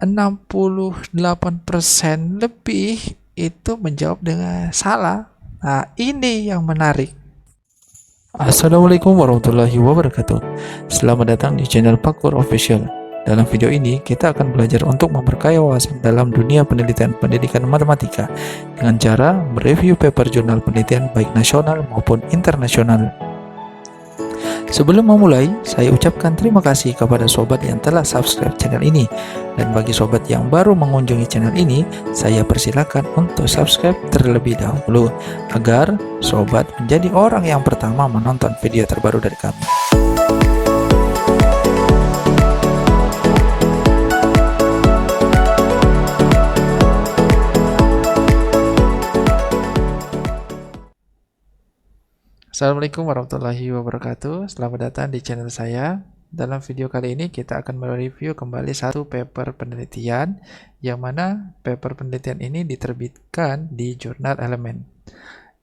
68% lebih itu menjawab dengan salah. Nah, ini yang menarik. Assalamualaikum warahmatullahi wabarakatuh. Selamat datang di channel Pakur Official. Dalam video ini, kita akan belajar untuk memperkaya wawasan dalam dunia penelitian pendidikan matematika dengan cara mereview paper jurnal penelitian baik nasional maupun internasional. Sebelum memulai, saya ucapkan terima kasih kepada sobat yang telah subscribe channel ini. Dan bagi sobat yang baru mengunjungi channel ini, saya persilakan untuk subscribe terlebih dahulu agar sobat menjadi orang yang pertama menonton video terbaru dari kami. Assalamualaikum warahmatullahi wabarakatuh. Selamat datang di channel saya. Dalam video kali ini kita akan mereview kembali satu paper penelitian, yang mana paper penelitian ini diterbitkan di Jurnal Elemen.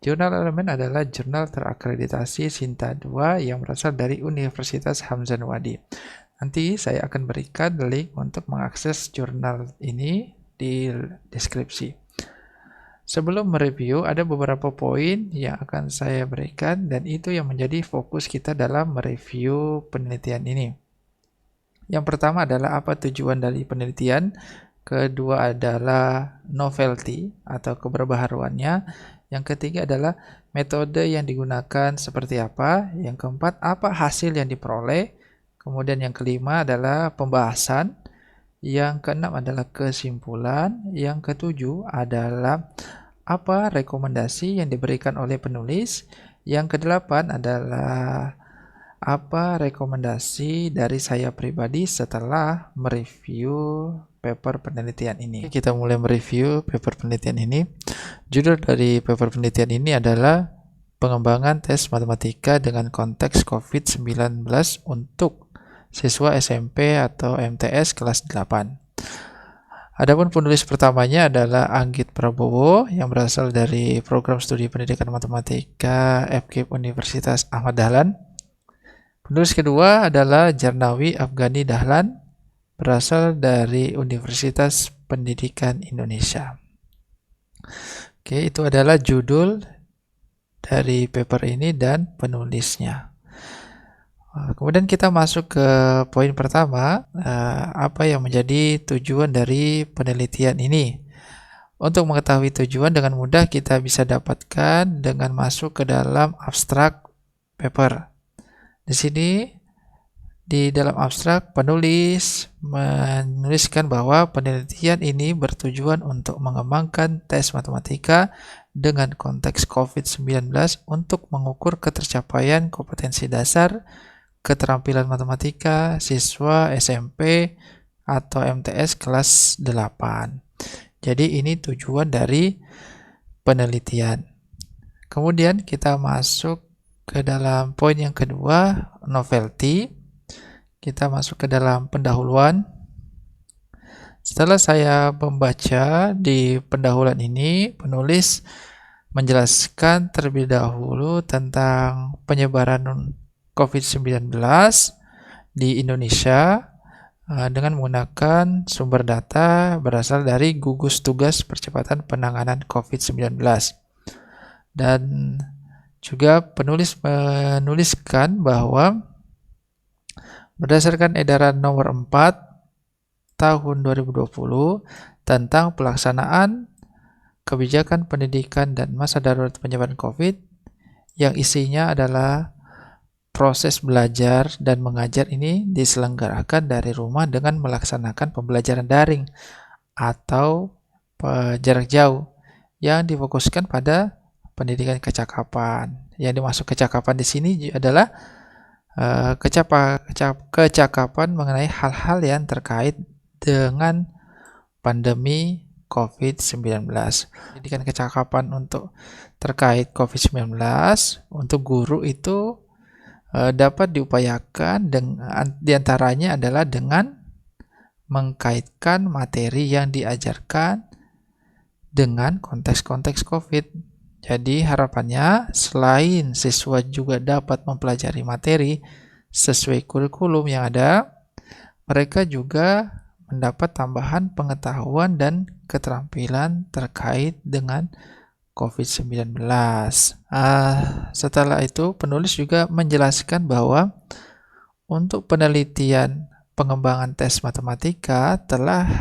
Jurnal Elemen adalah jurnal terakreditasi Sinta II yang berasal dari Universitas Hamzah-Wadi. Nanti saya akan berikan link untuk mengakses jurnal ini di deskripsi. Sebelum mereview, ada beberapa poin yang akan saya berikan dan itu yang menjadi fokus kita dalam mereview penelitian ini. Yang pertama adalah apa tujuan dari penelitian, kedua adalah novelty atau keberbaharuannya, yang ketiga adalah metode yang digunakan seperti apa, yang keempat apa hasil yang diperoleh, kemudian yang kelima adalah pembahasan, yang keenam adalah kesimpulan, yang ketujuh adalah apa rekomendasi yang diberikan oleh penulis, yang kedelapan adalah apa rekomendasi dari saya pribadi setelah mereview paper penelitian ini. Kita mulai mereview paper penelitian ini. Judul dari paper penelitian ini adalah pengembangan tes matematika dengan konteks COVID-19 untuk siswa SMP atau MTS kelas 8. Adapun penulis pertamanya adalah Anggit Prabowo yang berasal dari Program Studi Pendidikan Matematika FKIP Universitas Ahmad Dahlan. Penulis kedua adalah Jarnawi Afghani Dahlan, berasal dari Universitas Pendidikan Indonesia. Oke, itu adalah judul dari paper ini dan penulisnya. Kemudian kita masuk ke poin pertama, apa yang menjadi tujuan dari penelitian ini. Untuk mengetahui tujuan dengan mudah kita bisa dapatkan dengan masuk ke dalam abstrak paper. Di sini, di dalam abstrak, penulis menuliskan bahwa penelitian ini bertujuan untuk mengembangkan tes matematika dengan konteks COVID-19 untuk mengukur ketercapaian kompetensi dasar keterampilan matematika siswa SMP atau MTS kelas 8. Jadi ini tujuan dari penelitian. Kemudian kita masuk ke dalam poin yang kedua, novelty. Kita masuk ke dalam pendahuluan. Setelah saya membaca di pendahuluan ini, penulis menjelaskan terlebih dahulu tentang penyebaran COVID-19 di Indonesia dengan menggunakan sumber data berasal dari Gugus Tugas Percepatan Penanganan COVID-19. Dan juga penulis menuliskan bahwa berdasarkan edaran nomor 4 tahun 2020 tentang pelaksanaan kebijakan pendidikan dan masa darurat penyebaran COVID, yang isinya adalah proses belajar dan mengajar ini diselenggarakan dari rumah dengan melaksanakan pembelajaran daring atau jarak jauh yang difokuskan pada pendidikan kecakapan. Yang dimaksud kecakapan di sini adalah kecakapan mengenai hal-hal yang terkait dengan pandemi COVID-19. Pendidikan kecakapan untuk terkait COVID-19 untuk guru itu dapat diupayakan dengan diantaranya adalah dengan mengkaitkan materi yang diajarkan dengan konteks-konteks COVID. Jadi harapannya selain siswa juga dapat mempelajari materi sesuai kurikulum yang ada, mereka juga mendapat tambahan pengetahuan dan keterampilan terkait dengan COVID-19. Setelah itu, penulis juga menjelaskan bahwa untuk penelitian pengembangan tes matematika telah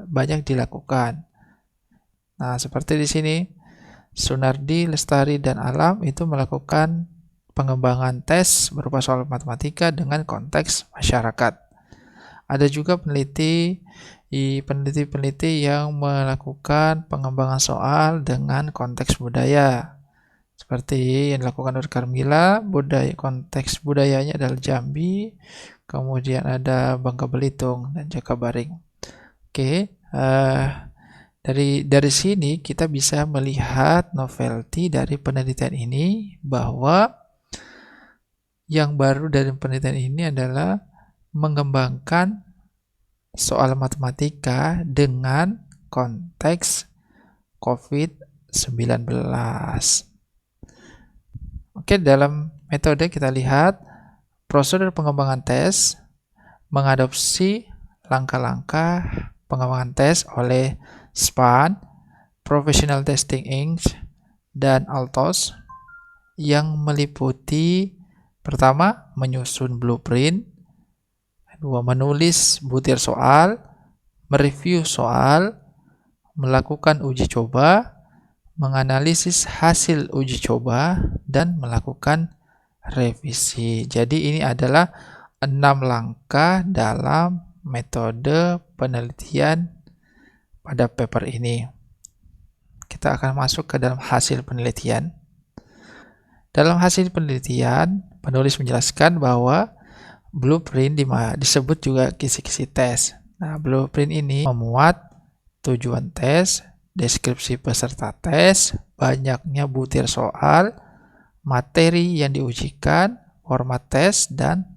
banyak dilakukan. Nah, seperti di sini, Sunardi, Lestari, dan Alam itu melakukan pengembangan tes berupa soal matematika dengan konteks masyarakat. Ada juga peneliti-peneliti yang melakukan pengembangan soal dengan konteks budaya. Seperti yang dilakukan oleh Carmila, konteks budayanya adalah Jambi, kemudian ada Bangka Belitung dan Jakabaring. Oke, dari sini kita bisa melihat novelty dari penelitian ini, bahwa yang baru dari penelitian ini adalah mengembangkan soal matematika dengan konteks COVID-19. Oke, dalam metode kita lihat prosedur pengembangan tes mengadopsi langkah-langkah pengembangan tes oleh SPAN, Professional Testing Inc., dan ALTOS yang meliputi pertama, menyusun blueprint, kedua, menulis butir soal, mereview soal, melakukan uji coba, menganalisis hasil uji coba, dan melakukan revisi. Jadi ini adalah 6 langkah dalam metode penelitian pada paper ini. Kita akan masuk ke dalam hasil penelitian. Dalam hasil penelitian, penulis menjelaskan bahwa blueprint disebut juga kisi-kisi tes. Nah, blueprint ini memuat tujuan tes, deskripsi peserta tes, banyaknya butir soal, materi yang diujikan, format tes, dan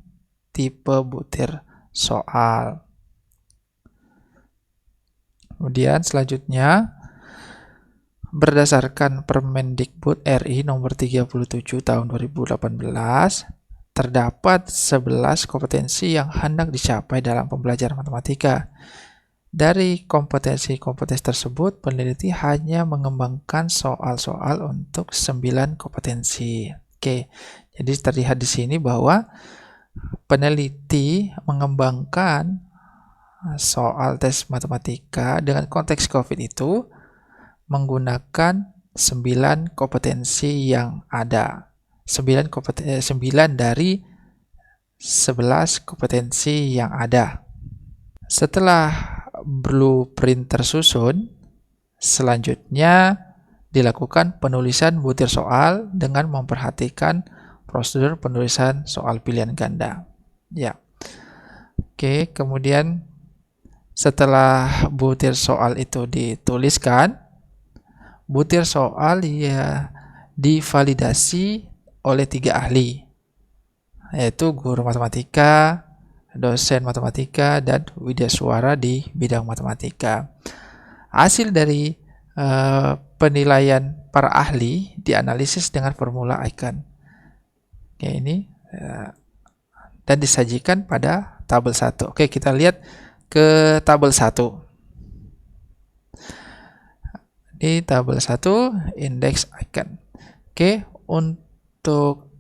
tipe butir soal. Kemudian selanjutnya, berdasarkan Permendikbud RI nomor 37 tahun 2018, terdapat 11 kompetensi yang hendak dicapai dalam pembelajaran matematika. Dari kompetensi-kompetensi tersebut, peneliti hanya mengembangkan soal-soal untuk 9 kompetensi. Oke, jadi terlihat di sini bahwa peneliti mengembangkan soal tes matematika dengan konteks COVID itu menggunakan 9 kompetensi yang ada. 9 dari 11 kompetensi yang ada. Setelah blueprint tersusun, selanjutnya dilakukan penulisan butir soal dengan memperhatikan prosedur penulisan soal pilihan ganda. Ya. Oke, kemudian setelah butir soal itu dituliskan, butir soal ya divalidasi oleh 3 ahli, yaitu guru matematika, dosen matematika, dan widyaswara di bidang matematika. Hasil dari penilaian para ahli dianalisis dengan formula Eigen. Oke, ini dan disajikan pada tabel 1. Oke, kita lihat ke tabel 1. Di tabel 1, indeks Eigen. Oke, untuk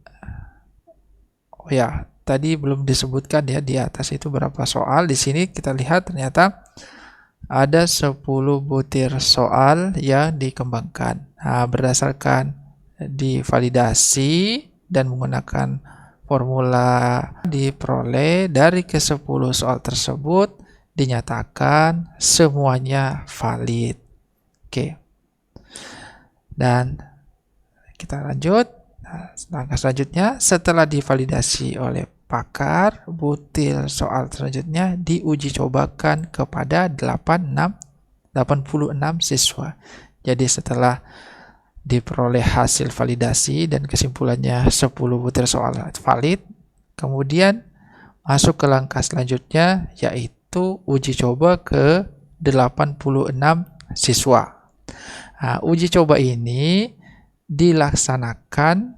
tadi belum disebutkan ya di atas itu berapa soal. Di sini kita lihat ternyata ada 10 butir soal yang dikembangkan. Nah, berdasarkan divalidasi dan menggunakan formula diperoleh dari ke-10 soal tersebut dinyatakan semuanya valid. Oke. Dan kita lanjut. Nah, langkah selanjutnya, setelah divalidasi oleh pakar, butir soal selanjutnya diuji cobakan kepada 86 siswa. Jadi setelah diperoleh hasil validasi dan kesimpulannya 10 butir soal valid, kemudian masuk ke langkah selanjutnya, yaitu uji coba ke 86 siswa. Nah, uji coba ini dilaksanakan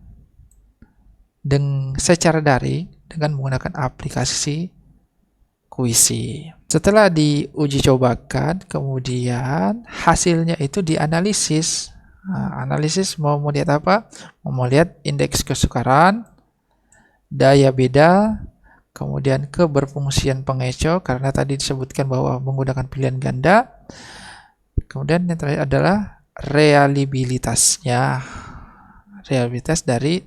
secara daring dengan menggunakan aplikasi Quizy. Setelah diuji cobakan, kemudian hasilnya itu dianalisis. Nah, analisis mau melihat apa? Mau lihat indeks kesukaran, daya beda, kemudian keberfungsian pengeco, karena tadi disebutkan bahwa menggunakan pilihan ganda. Kemudian yang terakhir adalah reliabilitasnya, reliabilitas dari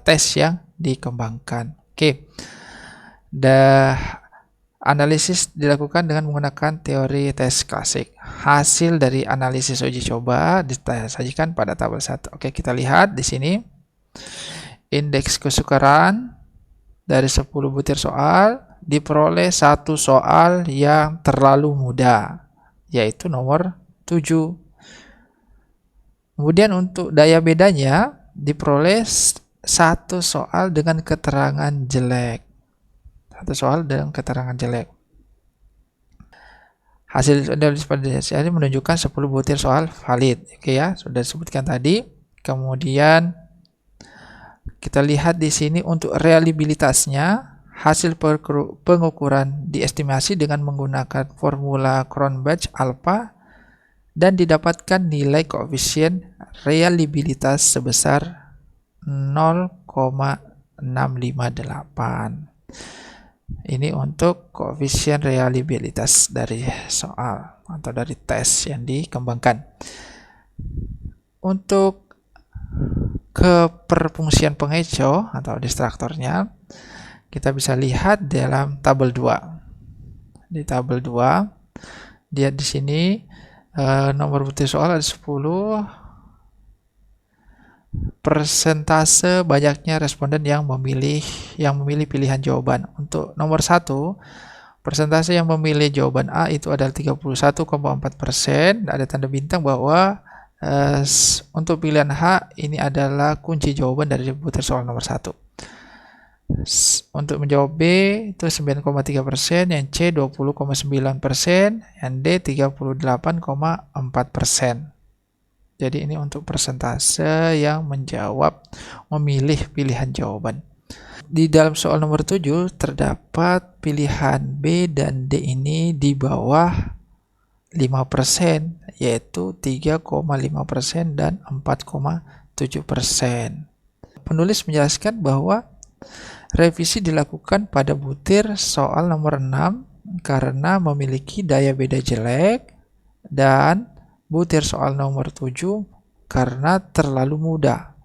tes yang dikembangkan. Oke, analisis dilakukan dengan menggunakan teori tes klasik. Hasil dari analisis uji coba disajikan pada tabel 1. Oke, kita lihat di sini. Indeks kesukaran dari 10 butir soal diperoleh satu soal yang terlalu mudah, yaitu nomor 7. Kemudian untuk daya bedanya diperoleh satu soal dengan keterangan jelek. Satu soal dengan keterangan jelek. Hasil analisis pada ini menunjukkan 10 butir soal valid. Oke ya, sudah disebutkan tadi. Kemudian kita lihat di sini untuk reliabilitasnya, hasil pengukuran diestimasi dengan menggunakan formula Cronbach alpha dan didapatkan nilai koefisien reliabilitas sebesar 0,658. Ini untuk koefisien reliabilitas dari soal atau dari tes yang dikembangkan. Untuk keberfungsian pengeco atau distraktornya, kita bisa lihat dalam tabel 2. Di tabel 2, lihat di sini nomor butir soal ada 10. Persentase banyaknya responden yang memilih pilihan jawaban. Untuk nomor 1, persentase yang memilih jawaban A itu adalah 31,4%. Ada tanda bintang bahwa untuk pilihan H ini adalah kunci jawaban dari butir soal nomor 1. Untuk menjawab B itu 9,3%, yang C 20,9%, yang D 38,4%. Jadi ini untuk persentase yang memilih pilihan jawaban. Di dalam soal nomor 7 terdapat pilihan B dan D ini di bawah 5%, yaitu 3,5% dan 4,7%. Penulis menjelaskan bahwa revisi dilakukan pada butir soal nomor 6 karena memiliki daya beda jelek, dan butir soal nomor 7 karena terlalu mudah.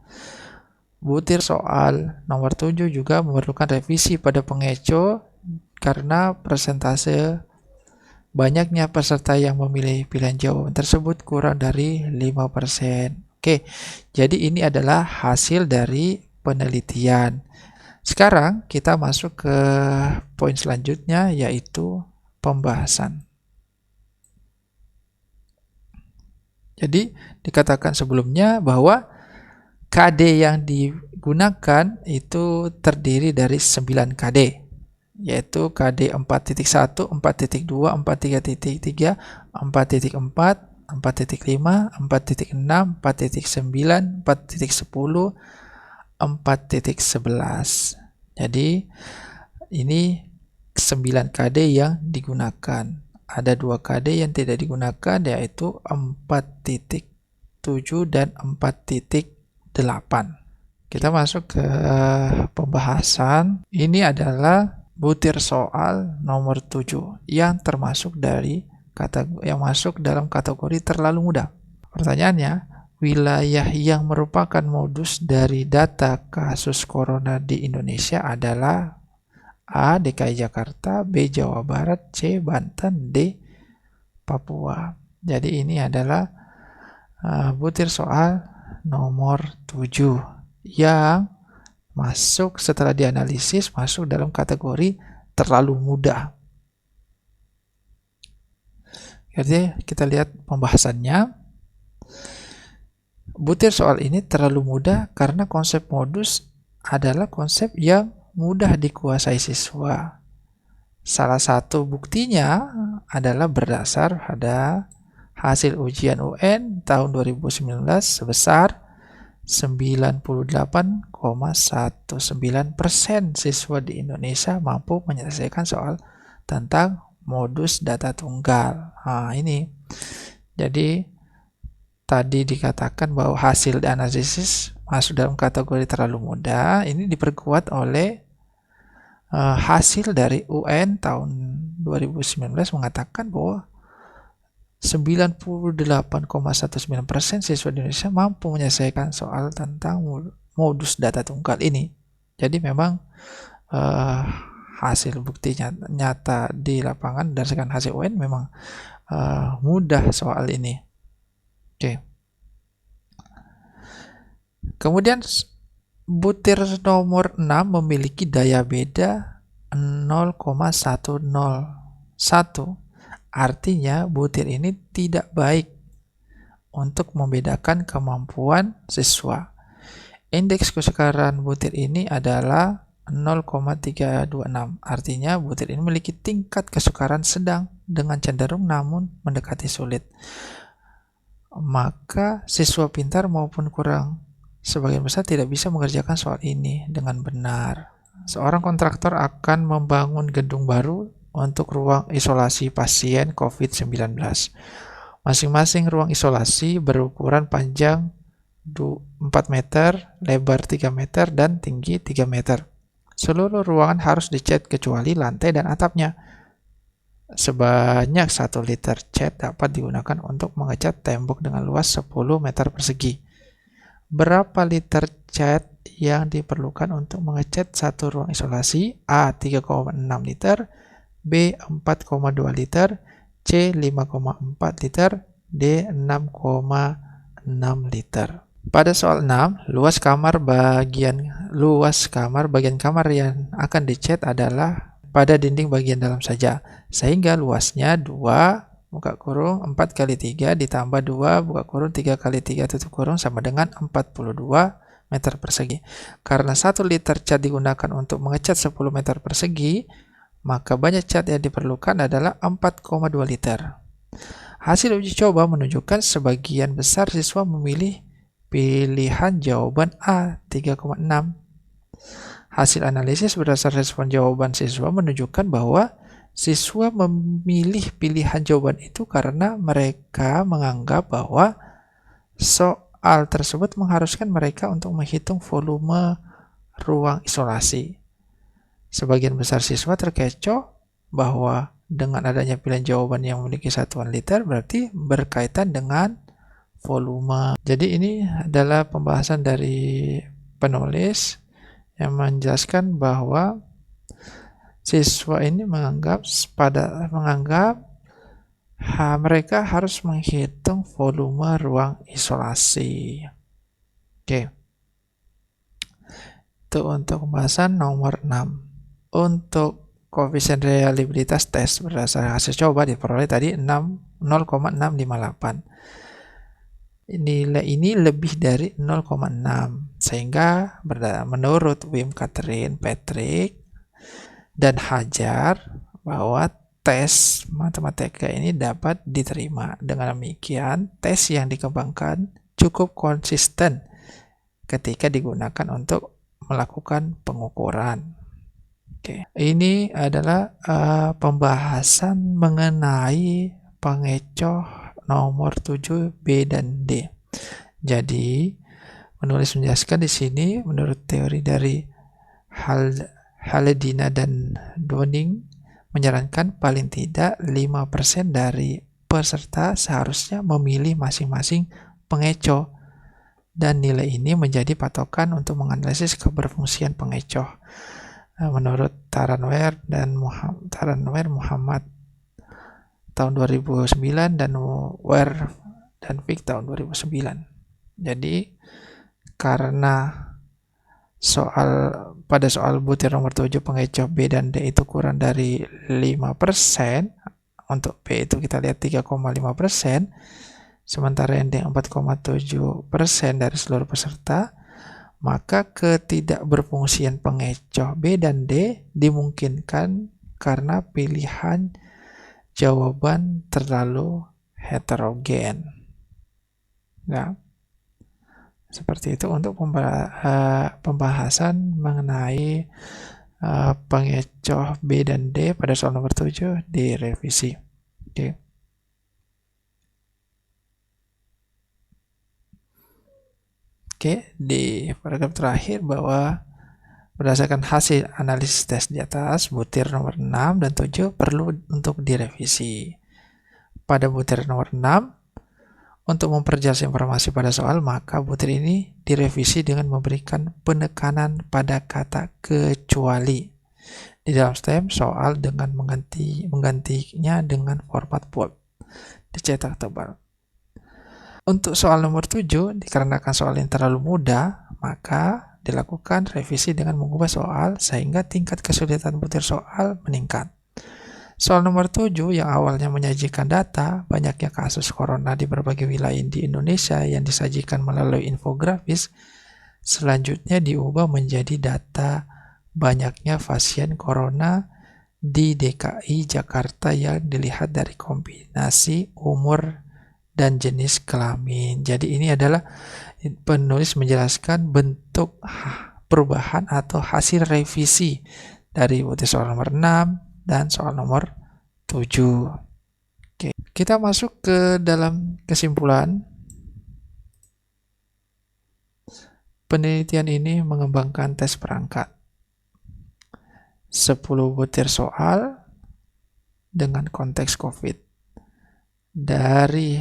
Butir soal nomor 7 juga memerlukan revisi pada pengeco karena persentase banyaknya peserta yang memilih pilihan jawaban tersebut kurang dari 5%. Oke, jadi ini adalah hasil dari penelitian. Sekarang kita masuk ke poin selanjutnya, yaitu pembahasan. Jadi dikatakan sebelumnya bahwa KD yang digunakan itu terdiri dari 9 KD, yaitu KD 4.1, 4.2, 4.3.3, 4.4, 4.5, 4.6, 4.9, 4.10, 4.11. Jadi ini 9 KD yang digunakan. Ada 2 KD yang tidak digunakan, yaitu 4.7 dan 4.8. Kita masuk ke pembahasan. Ini adalah butir soal nomor 7 yang termasuk masuk dalam kategori terlalu mudah. Pertanyaannya, wilayah yang merupakan modus dari data kasus corona di Indonesia adalah A. DKI Jakarta, B. Jawa Barat, C. Banten, D. Papua. Jadi ini adalah butir soal nomor 7 yang masuk setelah dianalisis masuk dalam kategori terlalu mudah. Jadi kita lihat pembahasannya. Butir soal ini terlalu mudah karena konsep modus adalah konsep yang mudah dikuasai siswa. Salah satu buktinya adalah berdasar pada hasil ujian UN tahun 2019 sebesar 98,19% siswa di Indonesia mampu menyelesaikan soal tentang modus data tunggal. Nah, ini. Jadi tadi dikatakan bahwa hasil analisis masuk dalam kategori terlalu mudah. Ini diperkuat oleh hasil dari UN tahun 2019 mengatakan bahwa 98,19% siswa di Indonesia mampu menyelesaikan soal tentang modus data tunggal ini. Jadi memang hasil bukti nyata di lapangan berdasarkan hasil UN memang mudah soal ini. Oke. Kemudian butir nomor 6 memiliki daya beda 0,101. Artinya butir ini tidak baik untuk membedakan kemampuan siswa. Indeks kesukaran butir ini adalah 0,326. Artinya butir ini memiliki tingkat kesukaran sedang dengan cenderung namun mendekati sulit. Maka siswa pintar maupun kurang sebagian besar tidak bisa mengerjakan soal ini dengan benar. Seorang kontraktor akan membangun gedung baru untuk ruang isolasi pasien COVID-19. Masing-masing ruang isolasi berukuran panjang 4 meter, lebar 3 meter, dan tinggi 3 meter. Seluruh ruangan harus dicat kecuali lantai dan atapnya. Sebanyak 1 liter cat dapat digunakan untuk mengecat tembok dengan luas 10 meter persegi. Berapa liter cat yang diperlukan untuk mengecat satu ruang isolasi? A. 3,6 liter, B. 4,2 liter, C. 5,4 liter, D. 6,6 liter. Pada soal 6, luas kamar bagian kamar yang akan dicat adalah pada dinding bagian dalam saja, sehingga luasnya 2 buka kurung 4 kali 3 ditambah 2 buka kurung 3 kali 3 tutup kurung sama dengan 42 meter persegi. Karena 1 liter cat digunakan untuk mengecat 10 meter persegi, maka banyak cat yang diperlukan adalah 4,2 liter. Hasil uji coba menunjukkan sebagian besar siswa memilih pilihan jawaban A, 3,6. Hasil analisis berdasar respon jawaban siswa menunjukkan bahwa siswa memilih pilihan jawaban itu karena mereka menganggap bahwa soal tersebut mengharuskan mereka untuk menghitung volume ruang isolasi. Sebagian besar siswa terkecoh bahwa dengan adanya pilihan jawaban yang memiliki satuan liter berarti berkaitan dengan volume. Jadi ini adalah pembahasan dari penulis yang menjelaskan bahwa siswa ini menganggap mereka harus menghitung volume ruang isolasi. Oke. Itu untuk pembahasan nomor 6. Untuk koefisien reliabilitas tes berdasarkan hasil coba diperoleh tadi 0,658. Nilai ini lebih dari 0,6 sehingga menurut Wim, Catherine, Patrick, dan Hajar bahwa tes matematika ini dapat diterima. Dengan demikian, tes yang dikembangkan cukup konsisten ketika digunakan untuk melakukan pengukuran. Oke. Ini adalah pembahasan mengenai pengecoh nomor 7, B, dan D. Jadi, menulis menjelaskan di sini menurut teori dari Haledina dan Doning menyarankan paling tidak 5% dari peserta seharusnya memilih masing-masing pengecoh dan nilai ini menjadi patokan untuk menganalisis keberfungsian pengecoh. Menurut Taranwer Muhammad tahun 2009 dan Wer dan Fik tahun 2009. Jadi karena pada soal butir nomor 7 pengecoh B dan D itu kurang dari 5%, untuk B itu kita lihat 3,5%, sementara yang D 4,7% dari seluruh peserta, maka ketidakberfungsian pengecoh B dan D dimungkinkan karena pilihan jawaban terlalu heterogen. Ya. Seperti itu untuk pembahasan mengenai pengecoh B dan D pada soal nomor 7 direvisi. Oke. Oke, di paragraf terakhir bahwa berdasarkan hasil analisis tes di atas, butir nomor 6 dan 7 perlu untuk direvisi. Pada butir nomor 6, untuk memperjelas informasi pada soal, maka butir ini direvisi dengan memberikan penekanan pada kata kecuali di dalam stem soal dengan menggantinya dengan format bold, dicetak tebal. Untuk soal nomor 7, dikarenakan soal yang terlalu mudah, maka dilakukan revisi dengan mengubah soal sehingga tingkat kesulitan butir soal meningkat. Soal nomor 7 yang awalnya menyajikan data banyaknya kasus corona di berbagai wilayah di Indonesia yang disajikan melalui infografis, selanjutnya diubah menjadi data banyaknya pasien corona di DKI Jakarta yang dilihat dari kombinasi umur dan jenis kelamin. Jadi ini adalah penulis menjelaskan bentuk perubahan atau hasil revisi dari butir soal nomor 6 dan soal nomor 7. Oke, kita masuk ke dalam kesimpulan. Penelitian ini mengembangkan tes perangkat. 10 butir soal dengan konteks COVID. Dari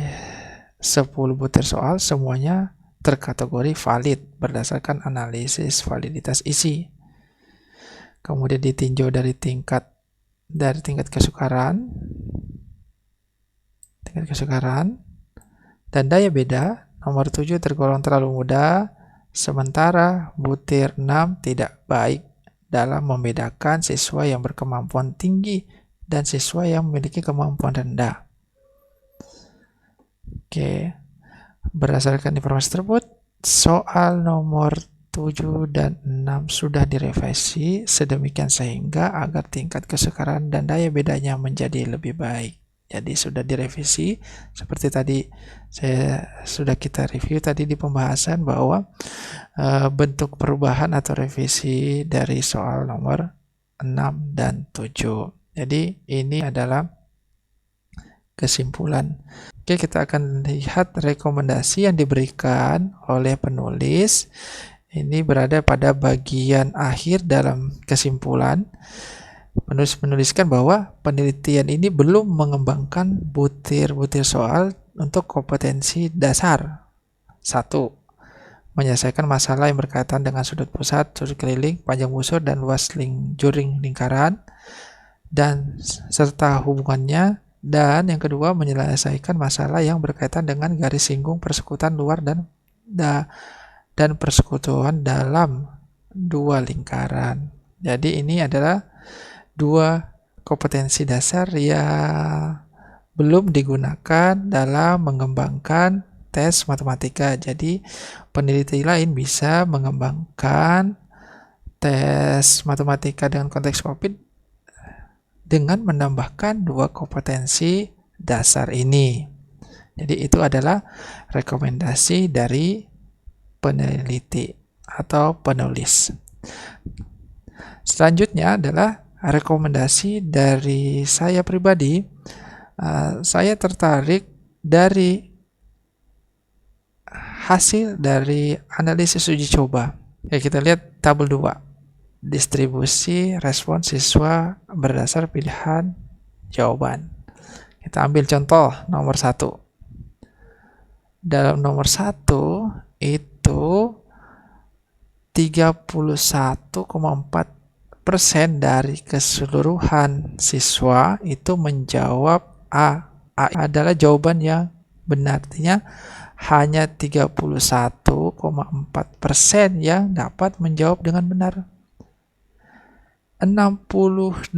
10 butir soal semuanya terkategori valid berdasarkan analisis validitas isi. Kemudian ditinjau dari tingkat kesukaran dan daya beda. Nomor 7 tergolong terlalu mudah, sementara butir 6 tidak baik dalam membedakan siswa yang berkemampuan tinggi dan siswa yang memiliki kemampuan rendah. Oke, berdasarkan informasi tersebut, soal nomor 7 dan 6 sudah direvisi sedemikian sehingga agar tingkat kesukaran dan daya bedanya menjadi lebih baik. Jadi sudah direvisi seperti tadi sudah kita review tadi di pembahasan bahwa bentuk perubahan atau revisi dari soal nomor 6 dan 7. Jadi ini adalah kesimpulan. Oke, kita akan lihat rekomendasi yang diberikan oleh penulis. Ini berada pada bagian akhir dalam kesimpulan. Penulis menuliskan bahwa penelitian ini belum mengembangkan butir-butir soal untuk kompetensi dasar. 1. Menyelesaikan masalah yang berkaitan dengan sudut pusat, sudut keliling, panjang busur, dan luas juring lingkaran, dan serta hubungannya. Dan yang kedua, menyelesaikan masalah yang berkaitan dengan garis singgung persekutuan luar dan persekutuan dalam dua lingkaran. Jadi ini adalah dua kompetensi dasar yang belum digunakan dalam mengembangkan tes matematika. Jadi peneliti lain bisa mengembangkan tes matematika dengan konteks COVID dengan menambahkan dua kompetensi dasar ini. Jadi itu adalah rekomendasi dari peneliti atau penulis. Selanjutnya adalah rekomendasi dari saya pribadi. Saya tertarik dari hasil dari analisis uji coba. Ya, kita lihat tabel 2. Distribusi respon siswa berdasar pilihan jawaban. Kita ambil contoh nomor 1. Dalam nomor 1 itu 31,4% dari keseluruhan siswa itu menjawab A. A adalah jawaban yang benar. Artinya hanya 31,4% yang dapat menjawab dengan benar. 68%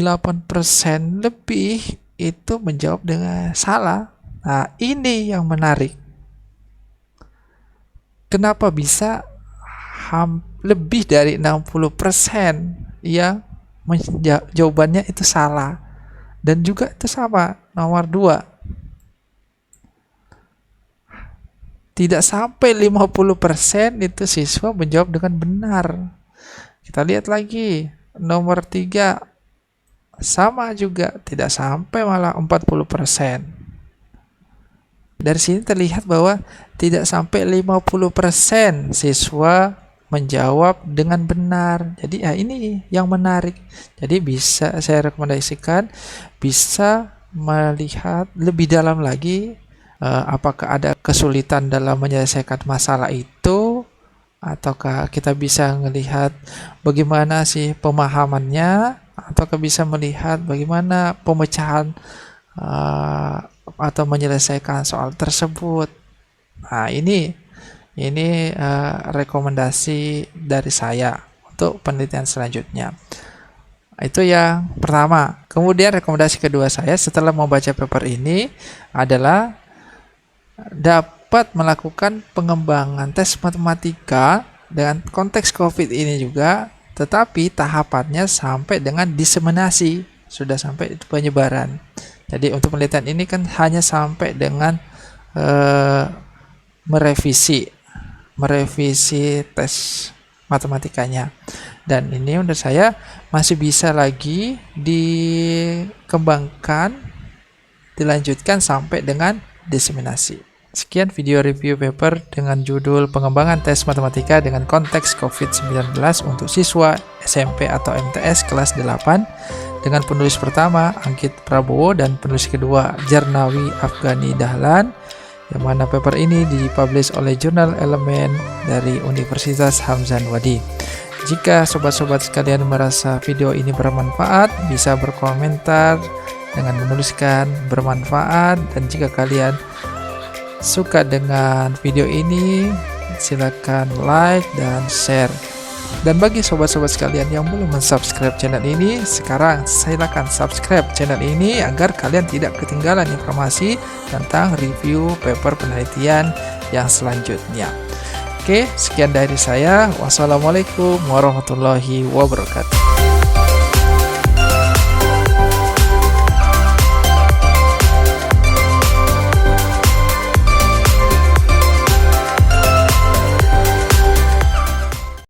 lebih itu menjawab dengan salah. Nah, ini yang menarik. Kenapa bisa lebih dari 60% yang jawabannya itu salah? Dan juga itu sama, nomor 2. Tidak sampai 50% itu siswa menjawab dengan benar. Kita lihat lagi, nomor 3 sama juga, tidak sampai malah 40%. Dari sini terlihat bahwa tidak sampai 50% siswa menjawab dengan benar. Jadi ini yang menarik. Jadi bisa saya rekomendasikan bisa melihat lebih dalam lagi apakah ada kesulitan dalam menyelesaikan masalah itu, ataukah kita bisa melihat bagaimana sih pemahamannya, ataukah bisa melihat bagaimana pemecahan atau menyelesaikan soal tersebut. Nah, ini rekomendasi dari saya untuk penelitian selanjutnya. Itu yang pertama. Kemudian rekomendasi kedua saya setelah membaca paper ini adalah dapat melakukan pengembangan tes matematika dengan konteks COVID ini juga, tetapi tahapannya sampai dengan diseminasi, sudah sampai penyebaran. Jadi untuk penelitian ini kan hanya sampai dengan merevisi tes matematikanya, dan ini menurut saya masih bisa lagi dikembangkan, dilanjutkan sampai dengan diseminasi. Sekian video review paper dengan judul pengembangan tes matematika dengan konteks COVID-19 untuk siswa SMP atau MTS kelas 8 dengan penulis pertama Anggit Prabowo dan penulis kedua Jarnawi Afghani Dahlan, yang mana paper ini dipublish oleh jurnal Elemen dari Universitas Hamzah Wadi. Jika sobat-sobat sekalian merasa video ini bermanfaat, bisa berkomentar dengan menuliskan bermanfaat, dan jika kalian suka dengan video ini, silakan like dan share. Dan bagi sobat-sobat sekalian yang belum mensubscribe channel ini, sekarang silakan subscribe channel ini agar kalian tidak ketinggalan informasi tentang review paper penelitian yang selanjutnya. Oke, sekian dari saya. Wassalamualaikum warahmatullahi wabarakatuh.